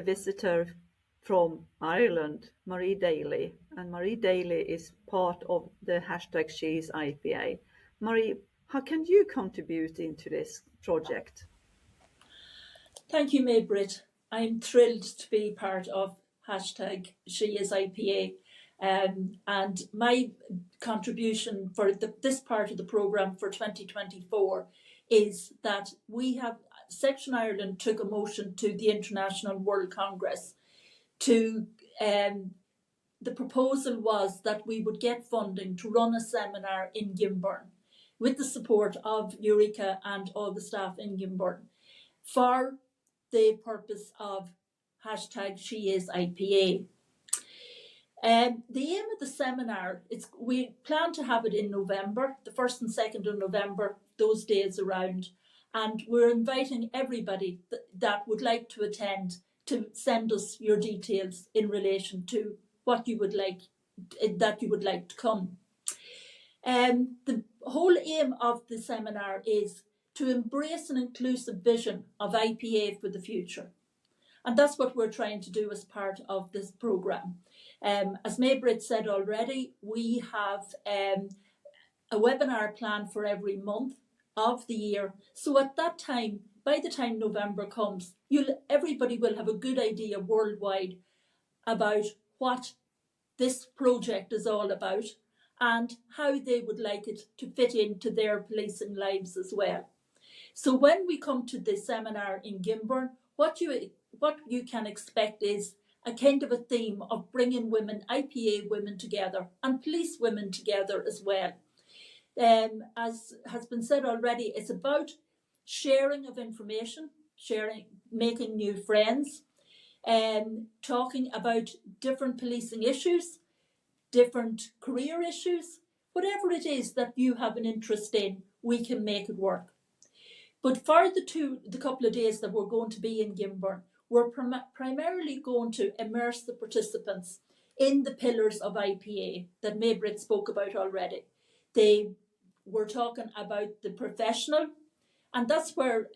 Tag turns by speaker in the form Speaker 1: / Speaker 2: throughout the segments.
Speaker 1: visitor from Ireland, Marie Daly, and Marie Daly is part of the hashtag She is IPA. Marie, how can you contribute into this project?
Speaker 2: Thank you, May-Britt. I'm thrilled to be part of hashtag She is IPA. And my contribution for this part of the programme for 2024 is that Section Ireland took a motion to the International World Congress to, the proposal was that we would get funding to run a seminar in Gimborn with the support of Ulrike and all the staff in Gimborn for the purpose of hashtag She is IPA. The aim of the seminar we plan to have it in November, the 1st and 2nd of November, those days around, and we're inviting everybody that would like to attend to send us your details in relation to what you would like to come. The whole aim of the seminar is to embrace an inclusive vision of IPA for the future. And that's what we're trying to do as part of this programme. As May-Britt said already, we have a webinar planned for every month of the year. So at that time, by the time November comes, everybody will have a good idea worldwide about what this project is all about and how they would like it to fit into their policing lives as well. So when we come to the seminar in Gimborn, what you can expect is a kind of a theme of bringing women, IPA women together and police women together as well. As has been said already, it's about sharing of information, making new friends, talking about different policing issues, different career issues, whatever it is that you have an interest in, we can make it work. But for the couple of days that we're going to be in Gimborn, we're primarily going to immerse the participants in the pillars of IPA that May-Britt spoke about already. We're talking about the professional, and that's where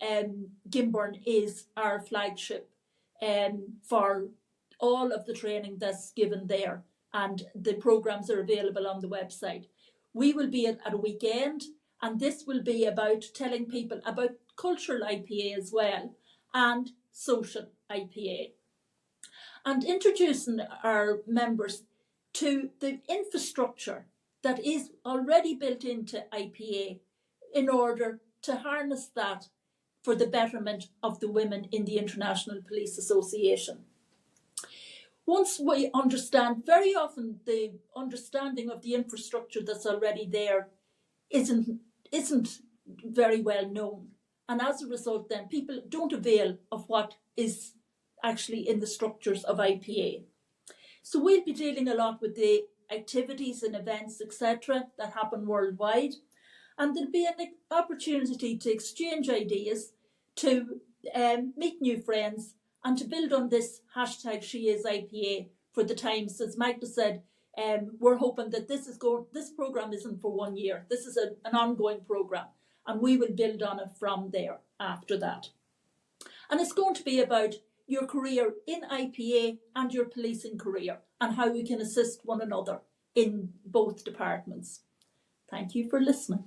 Speaker 2: Gimborn is our flagship for all of the training that's given there, and the programmes are available on the website. We will be at a weekend, and this will be about telling people about cultural IPA as well and social IPA, and introducing our members to the infrastructure that is already built into IPA in order to harness that for the betterment of the women in the International Police Association. Once we understand, very often the understanding of the infrastructure that's already there isn't very well known. And as a result, then people don't avail of what is actually in the structures of IPA. So we'll be dealing a lot with the activities and events, etc., that happen worldwide. And there'll be an opportunity to exchange ideas, to meet new friends, and to build on this hashtag She is IPA for the times. As Magda said, we're hoping that this programme isn't for 1 year. This is an ongoing programme, and we will build on it from there after that. And it's going to be about your career in IPA and your policing career and how we can assist one another in both departments. Thank you for listening.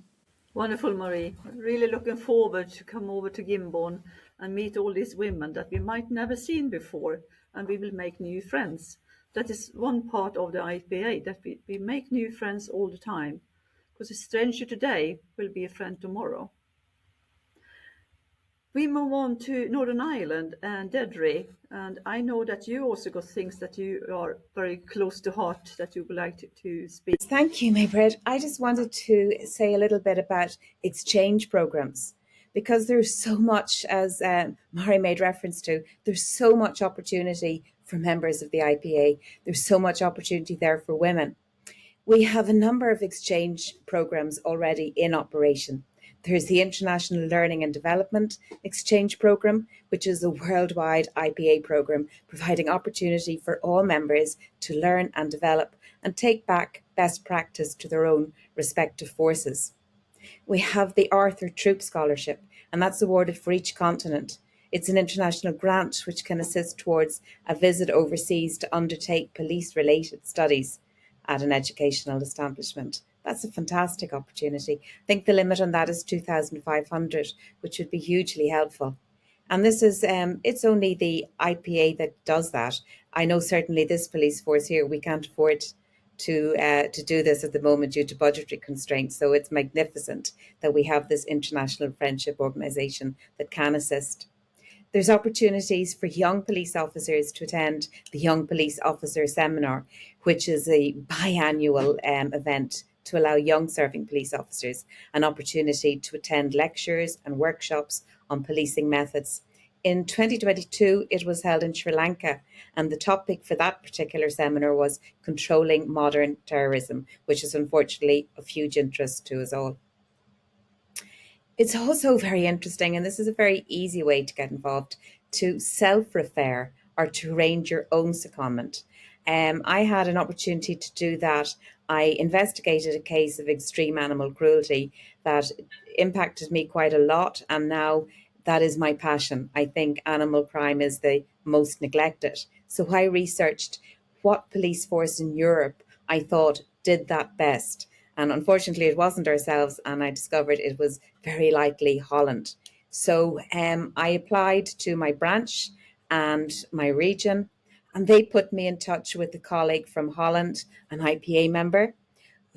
Speaker 1: Wonderful, Marie. Really looking forward to come over to Gimborn and meet all these women that we might never seen before, and we will make new friends. That is one part of the IPA, that we make new friends all the time, because a stranger today will be a friend tomorrow. We move on to Northern Ireland and Deirdre, and I know that you also got things that you are very close to heart that you would like to speak.
Speaker 3: Thank you, May-Britt. I just wanted to say a little bit about exchange programs, because there's so much, as Mari made reference to, there's so much opportunity for members of the IPA. There's so much opportunity there for women. We have a number of exchange programs already in operation. There's the International Learning and Development Exchange Programme, which is a worldwide IPA programme providing opportunity for all members to learn and develop and take back best practice to their own respective forces. We have the Arthur Troop Scholarship, and that's awarded for each continent. It's an international grant which can assist towards a visit overseas to undertake police-related studies at an educational establishment. That's a fantastic opportunity. I think the limit on that is 2,500, which would be hugely helpful. And this is, it's only the IPA that does that. I know certainly this police force here, we can't afford to do this at the moment due to budgetary constraints. So it's magnificent that we have this international friendship organisation that can assist. There's opportunities for young police officers to attend the Young Police Officer Seminar, which is a biannual event to allow young serving police officers an opportunity to attend lectures and workshops on policing methods. In 2022, it was held in Sri Lanka, and the topic for that particular seminar was controlling modern terrorism, which is unfortunately of huge interest to us all. It's also very interesting, and this is a very easy way to get involved, to self-refer or to arrange your own secondment. I had an opportunity to do that. I investigated a case of extreme animal cruelty that impacted me quite a lot, and now that is my passion. I think animal crime is the most neglected. So I researched what police force in Europe I thought did that best. And unfortunately, it wasn't ourselves, and I discovered it was very likely Holland. So I applied to my branch and my region, and they put me in touch with a colleague from Holland, an IPA member,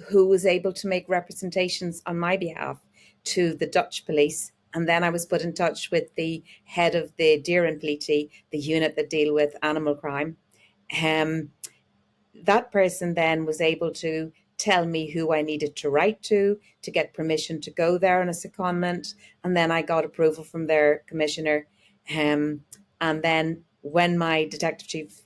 Speaker 3: who was able to make representations on my behalf to the Dutch police. And then I was put in touch with the head of the Deirdre, the unit that deal with animal crime. That person then was able to tell me who I needed to write to get permission to go there on a secondment. And then I got approval from their commissioner. And then when my detective chief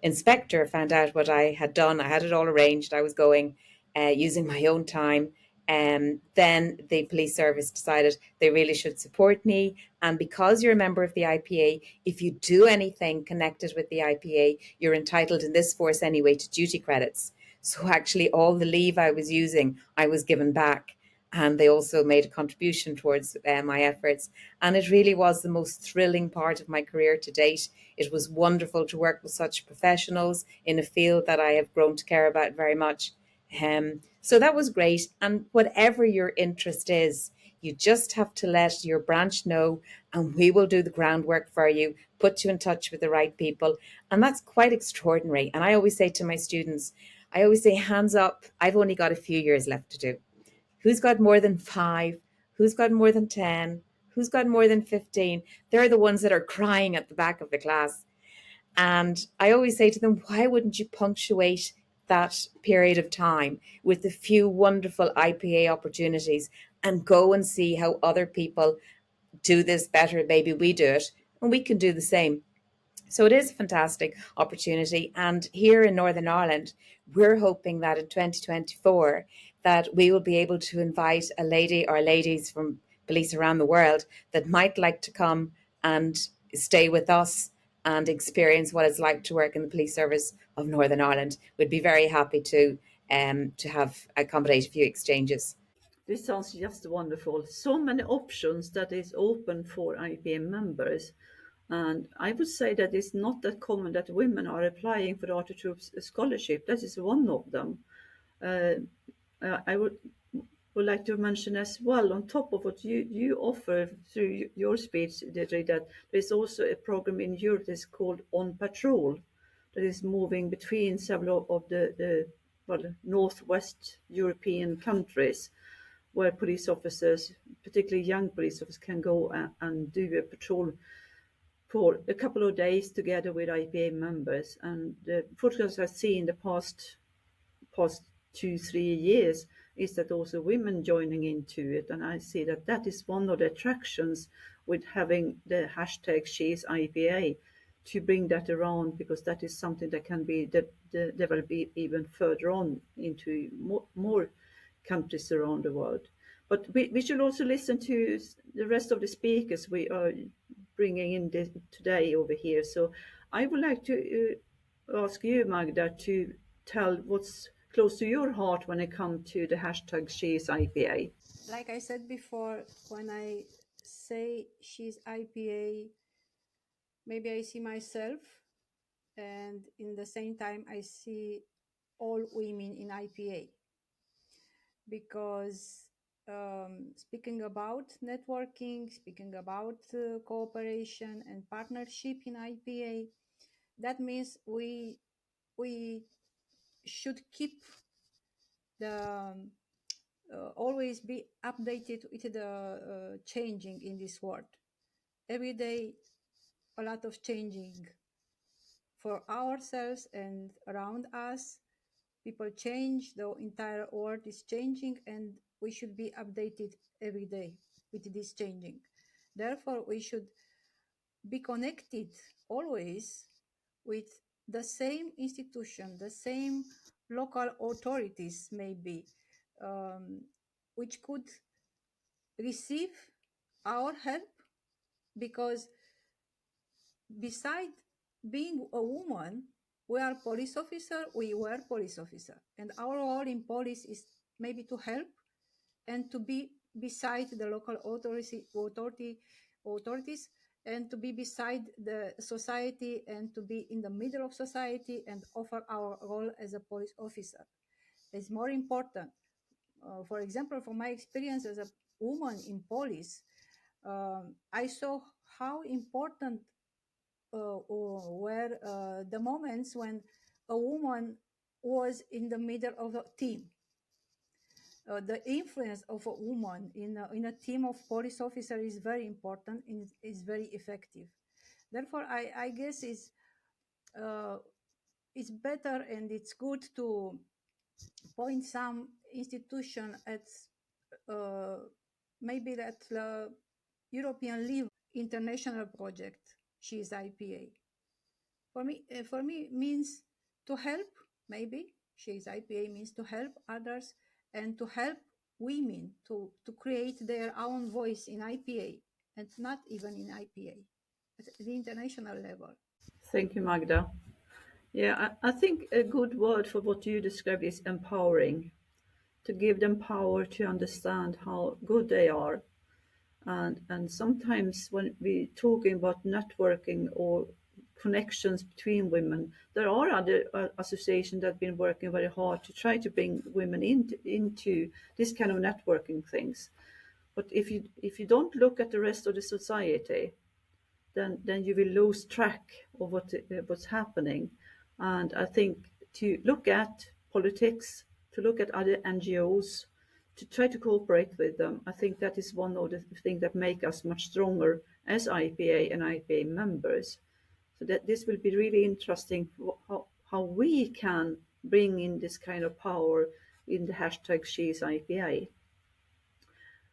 Speaker 3: inspector found out what I had done, I had it all arranged. I was going using my own time. Then the police service decided they really should support me. And because you're a member of the IPA, if you do anything connected with the IPA, you're entitled in this force anyway to duty credits. So actually all the leave I was using, I was given back. And they also made a contribution towards my efforts. And it really was the most thrilling part of my career to date. It was wonderful to work with such professionals in a field that I have grown to care about very much. So that was great. And whatever your interest is, you just have to let your branch know, and we will do the groundwork for you, put you in touch with the right people. And that's quite extraordinary. And I always say to my students, I always say, hands up, I've only got a few years left to do. Who's got more than 5? Who's got more than 10? Who's got more than 15? They're the ones that are crying at the back of the class. And I always say to them, why wouldn't you punctuate that period of time with a few wonderful IPA opportunities and go and see how other people do this better? Maybe we do it and we can do the same. So it is a fantastic opportunity. And here in Northern Ireland, we're hoping that in 2024 that we will be able to invite a lady or ladies from police around the world that might like to come and stay with us and experience what it's like to work in the police service of Northern Ireland. We'd be very happy to have accommodate a few exchanges.
Speaker 1: This sounds just wonderful. So many options that is open for IPM members. And I would say that it's not that common that women are applying for the Raducu scholarship. That is one of them. I would like to mention as well, on top of what you offer through your speech, Deirdre, that there's also a program in Europe that's called On Patrol, that is moving between several of the northwest European countries, where police officers, particularly young police officers, can go and do a patrol for a couple of days together with IPA members. And the photographs I've seen the past 2-3 years is that also women joining into it, and I see that is one of the attractions with having the hashtag She's IPA, to bring that around, because that is something that can be developed even further on into more countries around the world. But we should also listen to the rest of the speakers we are bringing in today over here. So I would like to ask you, Magda, to tell what's close to your heart when it comes to the hashtag She's IPA.
Speaker 4: Like I said before, when I say she's IPA, maybe I see myself, and in the same time I see all women in IPA, because speaking about networking, speaking about cooperation and partnership in IPA, that means we should keep the always be updated with the changing in this world. Every day, a lot of changing for ourselves and around us. People change, the entire world is changing, and we should be updated every day with this changing. Therefore, we should be connected always with the same institution, the same local authorities, maybe, which could receive our help, because beside being a woman, we are police officer, we were police officer, and our role in police is maybe to help and to be beside the local authorities, and to be beside the society, and to be in the middle of society and offer our role as a police officer. It's more important. For example, from my experience as a woman in police, I saw how important were the moments when a woman was in the middle of a team. The influence of a woman in a team of police officers is very important and is very effective. Therefore, I guess it's better and it's good to point some institution at maybe at European level, international project. She is IPA. For me means to help. Maybe she is IPA means to help others and to help women to create their own voice in IPA, and not even in IPA, at the international level.
Speaker 1: Thank you, Magda. Yeah, I think a good word for what you described is empowering, to give them power to understand how good they are. And sometimes when we talking about networking or connections between women, there are other associations that have been working very hard to try to bring women into this kind of networking things. But if you don't look at the rest of the society, then you will lose track of what's happening. And I think to look at politics, to look at other NGOs, to try to cooperate with them, I think that is one of the things that make us much stronger as IPA and IPA members. So that this will be really interesting how we can bring in this kind of power in the hashtag She's IPA.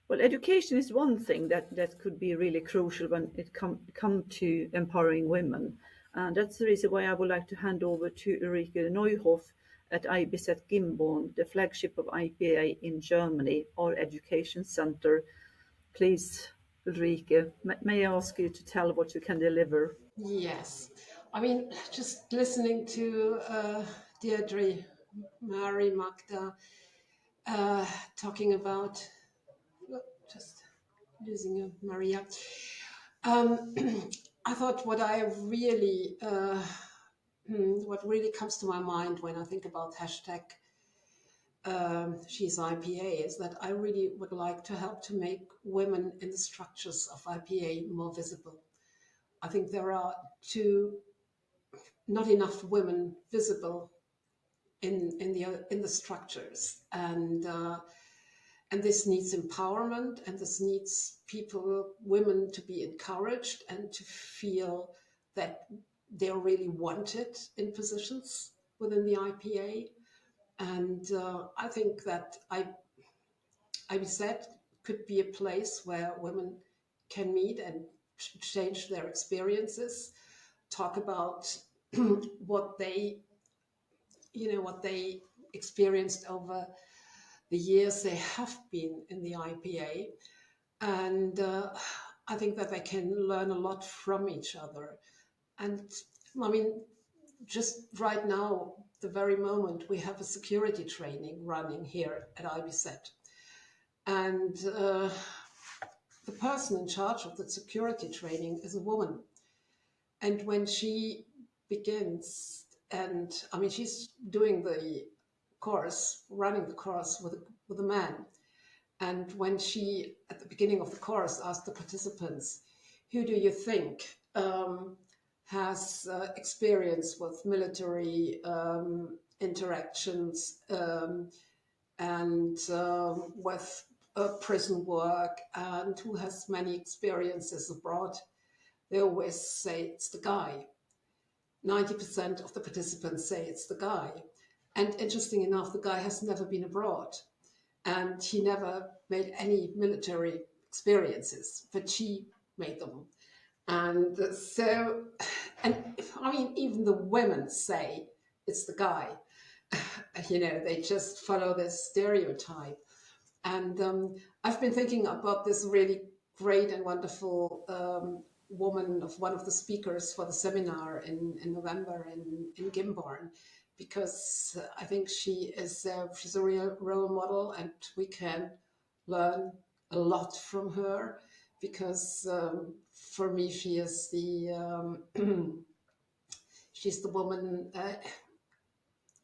Speaker 1: Well, education is one thing that could be really crucial when it come to empowering women. And that's the reason why I would like to hand over to Ulrike Neuhoff at IPA Gimborn, the flagship of IPA in Germany, our education center. Please, Ulrike, may I ask you to tell what you can deliver?
Speaker 5: Yes. I mean, just listening to Deirdre, Mary, Magda, talking about, just losing a Maria. I thought what really comes to my mind when I think about hashtag She's IPA is that I really would like to help to make women in the structures of IPA more visible. I think there are not enough women visible in the structures, and this needs empowerment, and this needs women to be encouraged and to feel that they're really wanted in positions within the IPA. And I think that IBZ could be a place where women can meet and change their experiences, talk about what they experienced over the years they have been in the IPA. And I think that they can learn a lot from each other. And I mean, just right now, the very moment, we have a security training running here at IBZ. And the the person in charge of the security training is a woman. And when she begins, and I mean, she's doing the course, running the course with a man. And when she, at the beginning of the course, asked the participants, who do you think has experience with military interactions and with prison work, and who has many experiences abroad, they always say it's the guy. 90% of the participants say it's the guy. And interesting enough, the guy has never been abroad and he never made any military experiences, but she made them. And so, and I mean, even the women say it's the guy. They just follow this stereotype. And I've been thinking about this really great and wonderful woman, of one of the speakers for the seminar in November in Gimborn, because I think she's a real role model, and we can learn a lot from her, because for me she is the she's the woman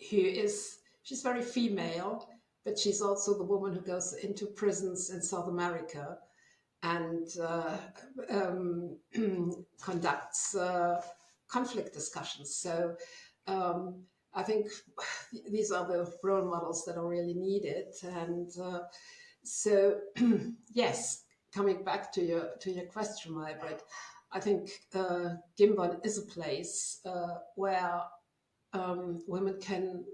Speaker 5: she's very female, but she's also the woman who goes into prisons in South America and conducts conflict discussions. So I think these are the role models that are really needed. And so, yes, coming back to your question, May-Britt, I think Gimborn is a place where women can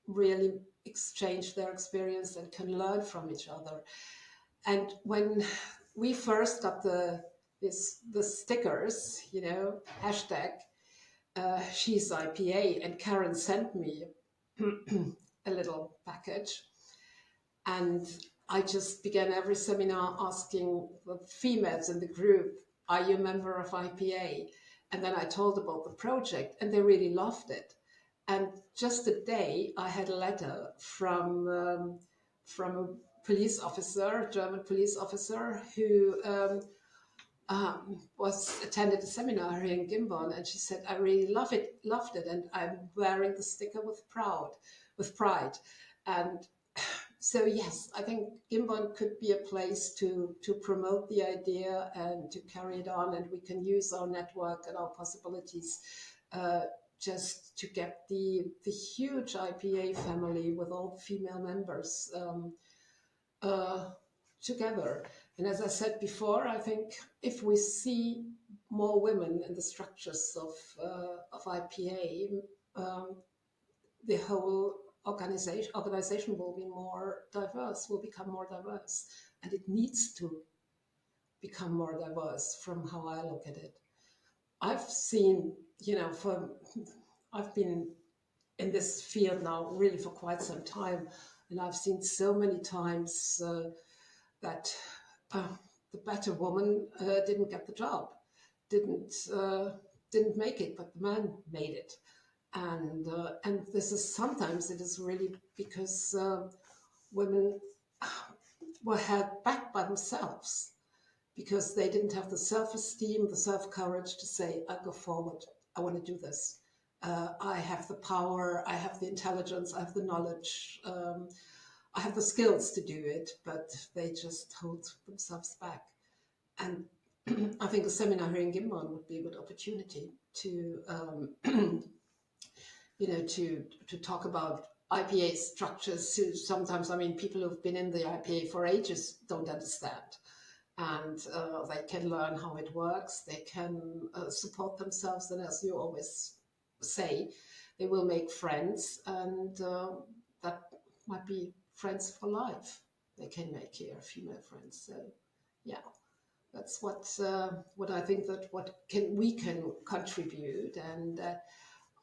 Speaker 5: really exchange their experience and can learn from each other. And when we first got the stickers, hashtag she's IPA, and Karen sent me a little package, and I just began every seminar asking the females in the group, are you a member of IPA? And then I told about the project, and they really loved it. And just today, I had a letter from a police officer, German police officer, who attended a seminar here in Gimborn, and she said, "I really loved it, and I'm wearing the sticker with pride." And so, yes, I think Gimborn could be a place to promote the idea and to carry it on, and we can use our network and our possibilities just to get the huge IPA family with all the female members together. And as I said before, I think if we see more women in the structures of IPA, the whole organization will be more diverse, will become more diverse, and it needs to become more diverse from how I look at it. I've seen, I've been in this field now really for quite some time, and I've seen so many times that the better woman didn't get the job, didn't make it, but the man made it. And this is sometimes it is really because women were held back by themselves, because they didn't have the self-esteem, the self-courage to say, I'll go forward, I want to do this. I have the power, I have the intelligence, I have the knowledge, I have the skills to do it, but they just hold themselves back. And I think a seminar here in Gimborn would be a good opportunity to to talk about IPA structures. So sometimes, people who've been in the IPA for ages don't understand. And they can learn how it works. They can support themselves. And as you always say, they will make friends. And that might be friends for life they can make here, female friends. So, yeah, that's what I think that we can contribute. And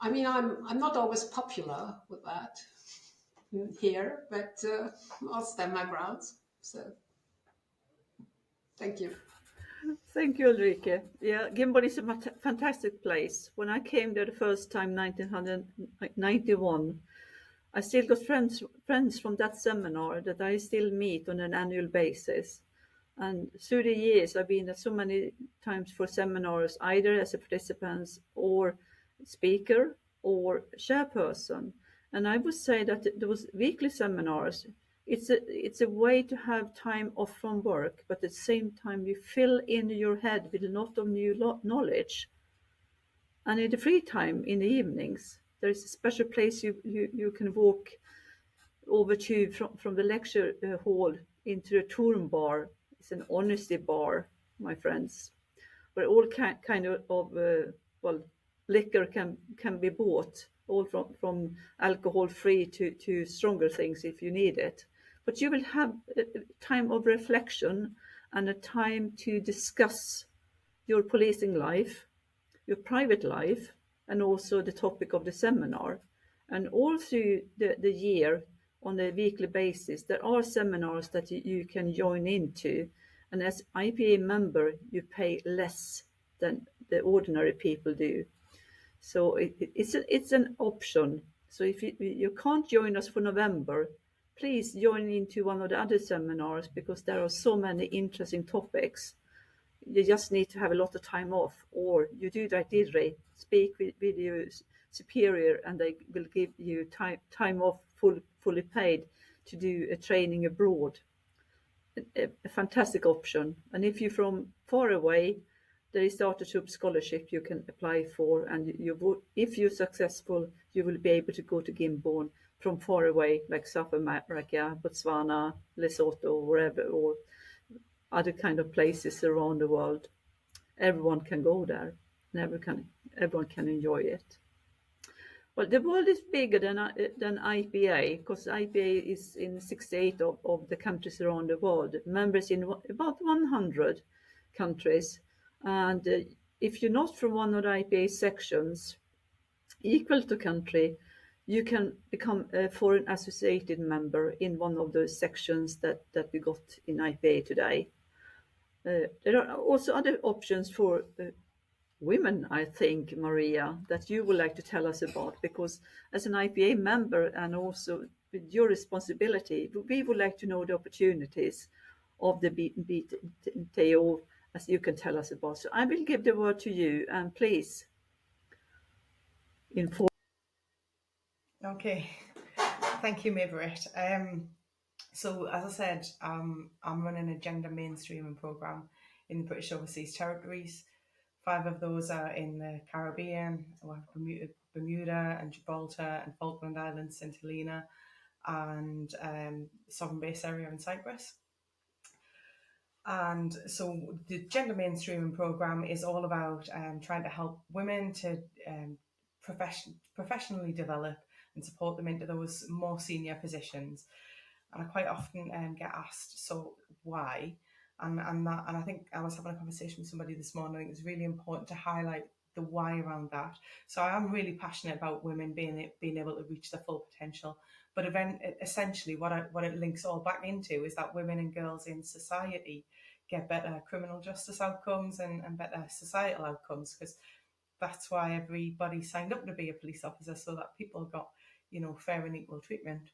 Speaker 5: I'm not always popular with that here, but I'll stand my ground. So, thank you.
Speaker 1: Thank you, Ulrike. Yeah, Gimborn is a fantastic place. When I came there the first time, 1991, I still got friends from that seminar that I still meet on an annual basis. And through the years, I've been at so many times for seminars, either as a participant or speaker or chairperson. And I would say that those weekly seminars, it's a way to have time off from work, but at the same time you fill in your head with a lot of new knowledge. And in the free time in the evenings, there is a special place you can walk over to from the lecture hall into the Turm bar. It's an honesty bar, my friends, where all kind of well, liquor can be bought, all from alcohol free to stronger things if you need it. But you will have a time of reflection and a time to discuss your policing life, your private life, and also the topic of the seminar. And all through the year, on a weekly basis, there are seminars that you can join into. And as IPA member, you pay less than the ordinary people do. So it's an option. So if you can't join us for November, please join into one of the other seminars, because there are so many interesting topics. You just need to have a lot of time off, or you do like Deirdre, speak with your superior, and they will give you time off fully paid to do a training abroad. A fantastic option. And if you're from far away, there is the Artichoke scholarship you can apply for, and if you're successful, you will be able to go to Gimborn from far away, like South America, Botswana, Lesotho, wherever, or other kind of places around the world. Everyone can go there, and everyone can enjoy it. Well, the world is bigger than IPA, because IPA is in 68 of the countries around the world, members in about 100 countries. And if you're not from one of the IPA sections equal to country, you can become a foreign associated member in one of the sections that we got in IPA today. There are also other options for women, I think, Maria, that you would like to tell us about, because as an IPA member and also with your responsibility, we would like to know the opportunities of the BTO, as you can tell us about. So I will give the word to you, and please inform.
Speaker 6: Okay, thank you, May-Britt. So as I said, I'm running a gender mainstreaming programme in the British Overseas Territories. 5 of those are in the Caribbean. We have Bermuda and Gibraltar and Falkland Islands, St Helena, and Sovereign Base Area in Cyprus. And so the gender mainstreaming programme is all about trying to help women to professionally develop and support them into those more senior positions. And I quite often get asked, so why? And I think I was having a conversation with somebody this morning. I think it's really important to highlight the why around that. So I am really passionate about women being able to reach their full potential. But essentially, what it links all back into is that women and girls in society get better criminal justice outcomes and better societal outcomes, because that's why everybody signed up to be a police officer, so that people got, fair and equal treatment.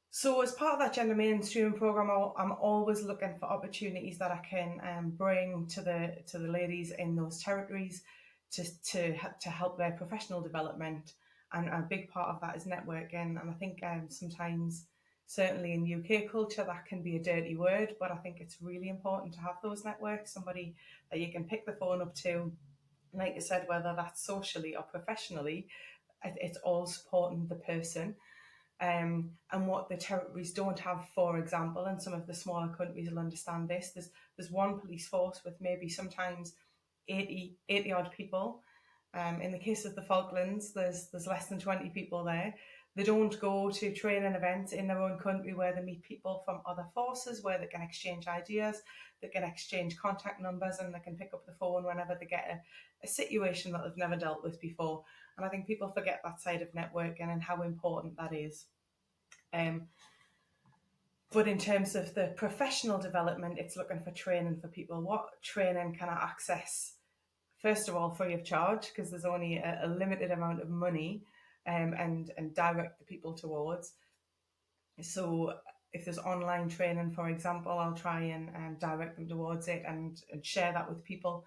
Speaker 6: So as part of that gender mainstreaming programme, I'm always looking for opportunities that I can bring to the ladies in those territories to help their professional development. And a big part of that is networking. And I think sometimes, certainly in UK culture, that can be a dirty word, but I think it's really important to have those networks, somebody that you can pick the phone up to. Like I said, whether that's socially or professionally, it's all supporting the person. And what the territories don't have, for example, and some of the smaller countries will understand this, there's one police force with maybe sometimes 80 odd people. In the case of the Falklands, there's less than 20 people there. They don't go to training events in their own country where they meet people from other forces, where they can exchange ideas, they can exchange contact numbers, and they can pick up the phone whenever they get a situation that they've never dealt with before. And I think people forget that side of networking and how important that is. But in terms of the professional development, it's looking for training for people. What training can I access? First of all, free of charge, because there's only a limited amount of money and direct the people towards. So if there's online training, for example, I'll try and direct them towards it and share that with people.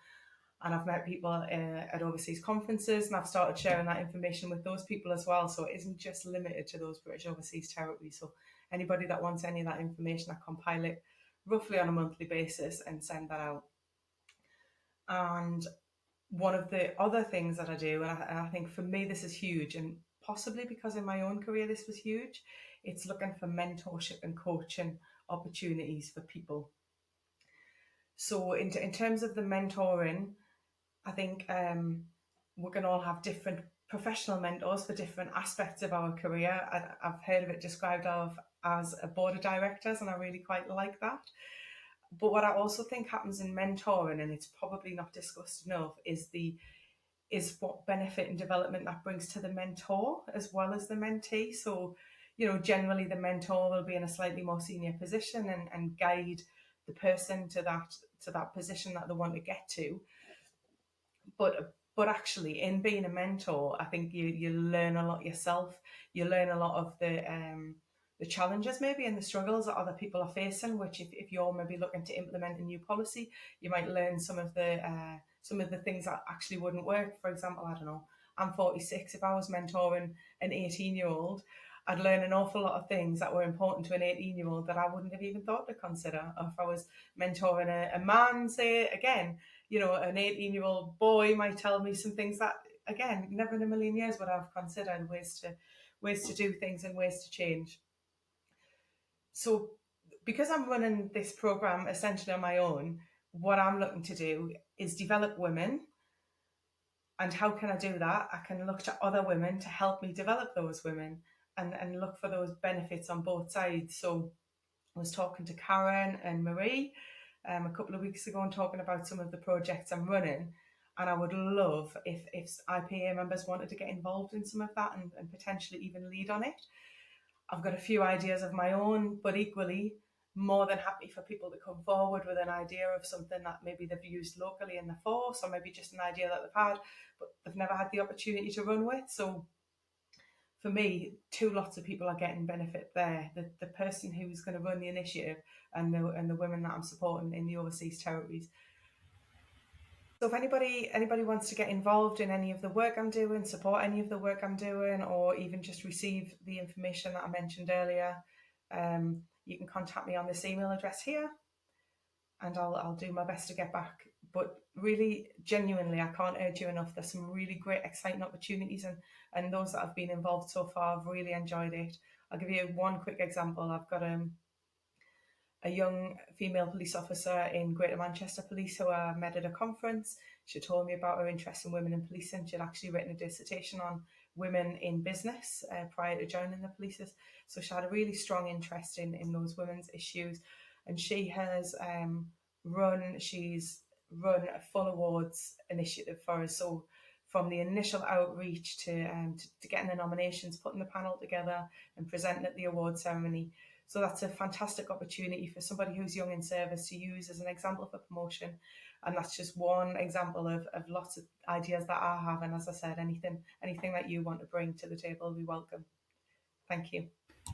Speaker 6: And I've met people at overseas conferences, and I've started sharing that information with those people as well. So it isn't just limited to those British overseas territories. So anybody that wants any of that information, I compile it roughly on a monthly basis and send that out. And one of the other things that I do, and I think for me this is huge, and possibly because in my own career this was huge, it's looking for mentorship and coaching opportunities for people. So in terms of the mentoring, I think we can all have different professional mentors for different aspects of our career. I've heard of it described as a board of directors, and I really quite like that. But what I also think happens in mentoring, and it's probably not discussed enough, is what benefit and development that brings to the mentor as well as the mentee. So, generally the mentor will be in a slightly more senior position and guide the person to that position that they want to get to. But actually, in being a mentor, I think you learn a lot yourself. You learn a lot of the challenges maybe and the struggles that other people are facing, which if you're maybe looking to implement a new policy, you might learn some of the things that actually wouldn't work. For example, I don't know, I'm 46. If I was mentoring an 18-year-old, I'd learn an awful lot of things that were important to an 18-year-old that I wouldn't have even thought to consider. Or if I was mentoring a man, say, again, an 18-year-old boy might tell me some things that, again, never in a million years would I have considered, ways to do things and ways to change. So because I'm running this program essentially on my own, what I'm looking to do is develop women. And how can I do that? I can look to other women to help me develop those women and look for those benefits on both sides. So I was talking to Karen and Marie a couple of weeks ago and talking about some of the projects I'm running. And I would love if IPA members wanted to get involved in some of that and potentially even lead on it. I've got a few ideas of my own, but equally more than happy for people to come forward with an idea of something that maybe they've used locally in the force, or maybe just an idea that they've had, but they've never had the opportunity to run with. So for me, two lots of people are getting benefit there. The person who's going to run the initiative and the women that I'm supporting in the overseas territories. So if anybody wants to get involved in any of the work I'm doing, support any of the work I'm doing, or even just receive the information that I mentioned earlier, you can contact me on this email address here, and I'll do my best to get back. But really, genuinely, I can't urge you enough. There's some really great, exciting opportunities, and those that have been involved so far have really enjoyed it. I'll give you one quick example. I've got a young female police officer in Greater Manchester Police who I met at a conference. She told me about her interest in women in policing. She'd actually written a dissertation on women in business prior to joining the police. So she had a really strong interest in those women's issues. And she has she's run a full awards initiative for us. So from the initial outreach to getting the nominations, putting the panel together and presenting at the award ceremony. So that's a fantastic opportunity for somebody who's young in service to use as an example for promotion. And that's just one example of lots of ideas that I have. And as I said, anything that you want to bring to the table, we welcome. Thank you.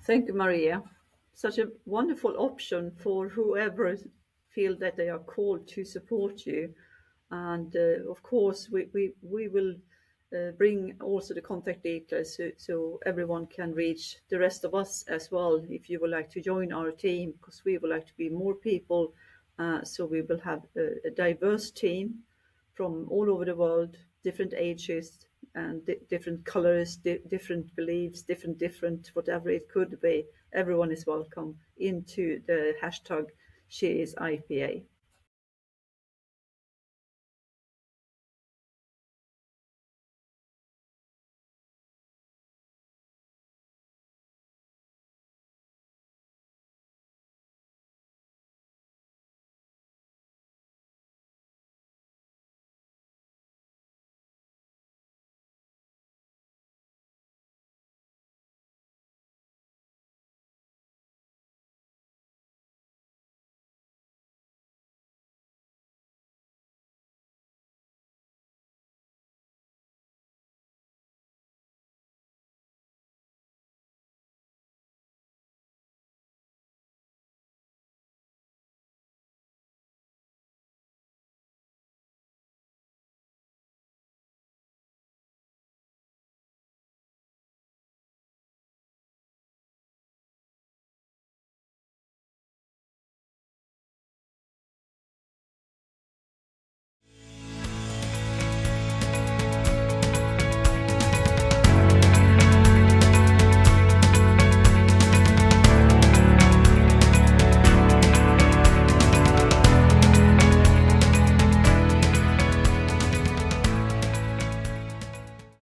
Speaker 1: Thank you, Maria. Such a wonderful option for whoever feel that they are called to support you. And of course, we will bring also the contact details so everyone can reach the rest of us as well if you would like to join our team, because we would like to be more people. So we will have a diverse team from all over the world, different ages and different colors, different beliefs, different whatever it could be. Everyone is welcome into the hashtag She is IPA.